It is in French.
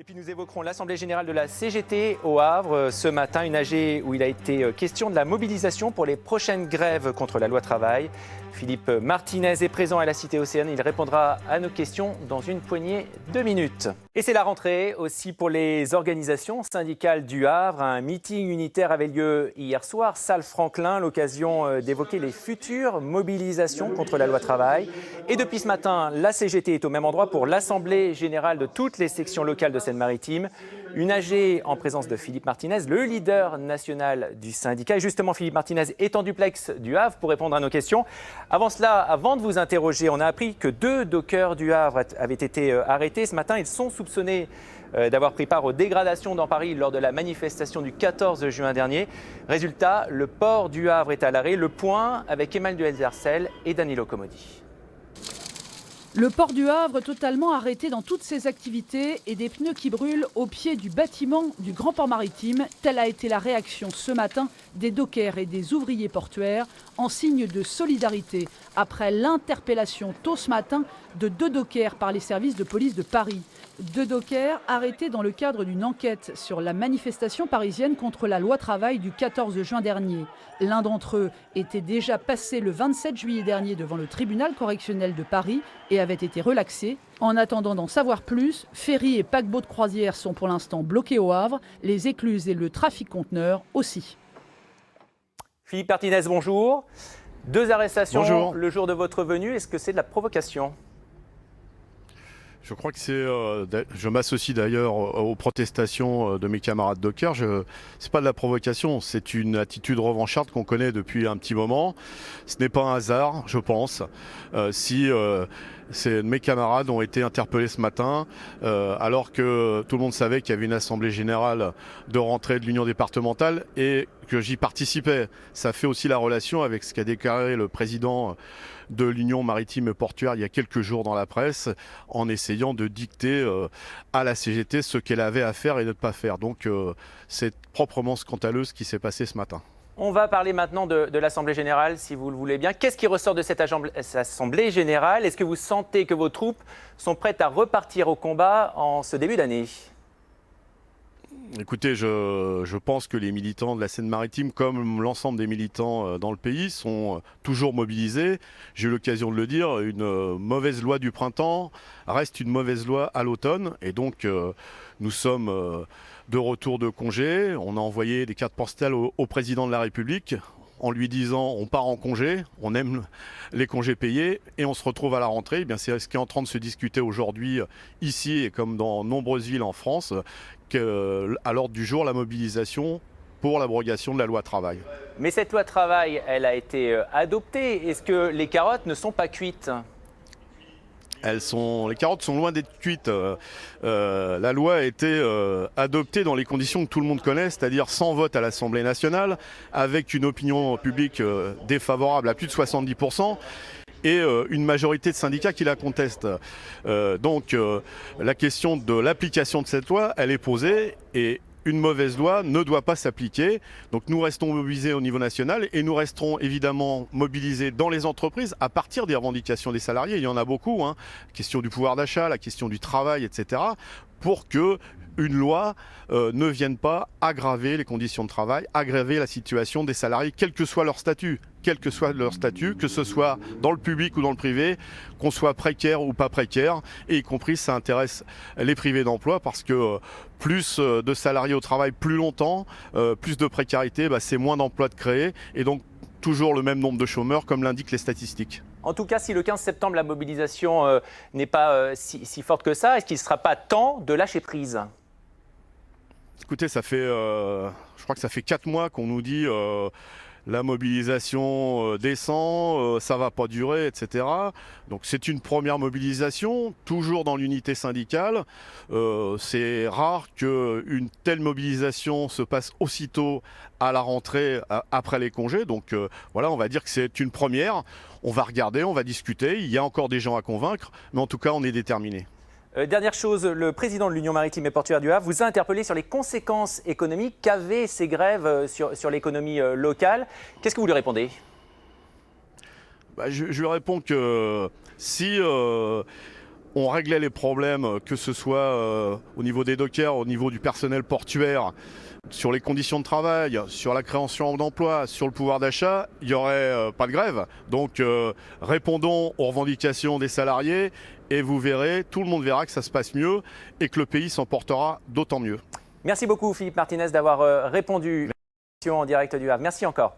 Puis nous évoquerons l'Assemblée générale de la CGT au Havre ce matin, une AG où il a été question de la mobilisation pour les prochaines grèves contre la loi travail. Philippe Martinez est présent à la Cité Océane. Il répondra à nos questions dans une poignée de minutes. Et c'est la rentrée aussi pour les organisations syndicales du Havre. Un meeting unitaire avait lieu hier soir, salle Franklin, l'occasion d'évoquer les futures mobilisations contre la loi travail. Et depuis ce matin, la CGT est au même endroit pour l'Assemblée générale de toutes les sections locales de Seine-Maritime. Une AG en présence de Philippe Martinez, le leader national du syndicat. Et justement, Philippe Martinez est en duplex du Havre pour répondre à nos questions. Avant cela, avant de vous interroger, on a appris que 2 dockers du Havre avaient été arrêtés ce matin. Ils sont soupçonnés d'avoir pris part aux dégradations dans Paris lors de la manifestation du 14 juin dernier. Résultat, le port du Havre est à l'arrêt. Le point avec Emmanuel Zercel et Danilo Comodi. Le port du Havre totalement arrêté dans toutes ses activités et des pneus qui brûlent au pied du bâtiment du Grand Port Maritime. Telle a été la réaction ce matin des dockers et des ouvriers portuaires en signe de solidarité après l'interpellation tôt ce matin de 2 dockers par les services de police de Paris. 2 dockers arrêtés dans le cadre d'une enquête sur la manifestation parisienne contre la loi travail du 14 juin dernier. L'un d'entre eux était déjà passé le 27 juillet dernier devant le tribunal correctionnel de Paris et avait été relaxé. En attendant d'en savoir plus, ferries et paquebots de croisière sont pour l'instant bloqués au Havre, les écluses et le trafic conteneur aussi. Philippe Martinez, bonjour. 2 arrestations Bonjour. Le jour de votre venue. Est-ce que c'est de la provocation ? Je crois que je m'associe d'ailleurs aux protestations de mes camarades dockers. C'est pas de la provocation, c'est une attitude revancharde qu'on connaît depuis un petit moment. Ce n'est pas un hasard, je pense, si mes camarades ont été interpellés ce matin, alors que tout le monde savait qu'il y avait une assemblée générale de rentrée de l'Union départementale et que j'y participais. Ça fait aussi la relation avec ce qu'a déclaré le président de l'Union maritime et portuaire il y a quelques jours dans la presse, en essayant de dicter à la CGT ce qu'elle avait à faire et ne pas faire. Donc c'est proprement scandaleux ce qui s'est passé ce matin. On va parler maintenant de l'Assemblée générale, si vous le voulez bien. Qu'est-ce qui ressort de cette Assemblée générale ? Est-ce que vous sentez que vos troupes sont prêtes à repartir au combat en ce début d'année ? Écoutez, je pense que les militants de la Seine-Maritime, comme l'ensemble des militants dans le pays, sont toujours mobilisés. J'ai eu l'occasion de le dire, une mauvaise loi du printemps reste une mauvaise loi à l'automne. Et donc, nous sommes de retour de congé. On a envoyé des cartes postales au président de la République en lui disant on part en congé, on aime les congés payés et on se retrouve à la rentrée. Eh bien, c'est ce qui est en train de se discuter aujourd'hui ici et comme dans nombreuses villes en France, qu'à l'ordre du jour, la mobilisation pour l'abrogation de la loi travail. Mais cette loi travail, elle a été adoptée. Est-ce que les carottes ne sont pas cuites ? Les carottes sont loin d'être cuites. La loi a été adoptée dans les conditions que tout le monde connaît, c'est-à-dire sans vote à l'Assemblée nationale, avec une opinion publique défavorable à plus de 70%. Et une majorité de syndicats qui la contestent. Donc la question de l'application de cette loi, elle est posée et une mauvaise loi ne doit pas s'appliquer. Donc nous restons mobilisés au niveau national et nous resterons évidemment mobilisés dans les entreprises à partir des revendications des salariés. Il y en a beaucoup, hein. La question du pouvoir d'achat, la question du travail, etc. pour que une loi ne vienne pas aggraver les conditions de travail, aggraver la situation des salariés, quel que soit leur statut. Quel que soit leur statut, que ce soit dans le public ou dans le privé, qu'on soit précaire ou pas précaire, et y compris ça intéresse les privés d'emploi parce que plus de salariés au travail plus longtemps, plus de précarité, c'est moins d'emplois de créer et donc toujours le même nombre de chômeurs comme l'indiquent les statistiques. En tout cas, si le 15 septembre, la mobilisation n'est pas si forte que ça, est-ce qu'il ne sera pas temps de lâcher prise ? Écoutez, je crois que ça fait 4 mois qu'on nous dit la mobilisation descend, ça va pas durer, etc. Donc c'est une première mobilisation, toujours dans l'unité syndicale. C'est rare qu'une telle mobilisation se passe aussitôt à la rentrée, après les congés. Donc voilà, on va dire que c'est une première. On va regarder, on va discuter. Il y a encore des gens à convaincre, mais en tout cas, on est déterminés. Dernière chose, le président de l'Union maritime et portuaire du Havre vous a interpellé sur les conséquences économiques qu'avaient ces grèves sur l'économie locale. Qu'est-ce que vous lui répondez ? Je lui réponds que si on réglait les problèmes, que ce soit au niveau des dockers, au niveau du personnel portuaire, sur les conditions de travail, sur la création d'emplois, sur le pouvoir d'achat, il n'y aurait pas de grève. Donc répondons aux revendications des salariés et vous verrez, tout le monde verra que ça se passe mieux et que le pays s'en portera d'autant mieux. Merci beaucoup Philippe Martinez d'avoir répondu en direct du Havre. Merci encore.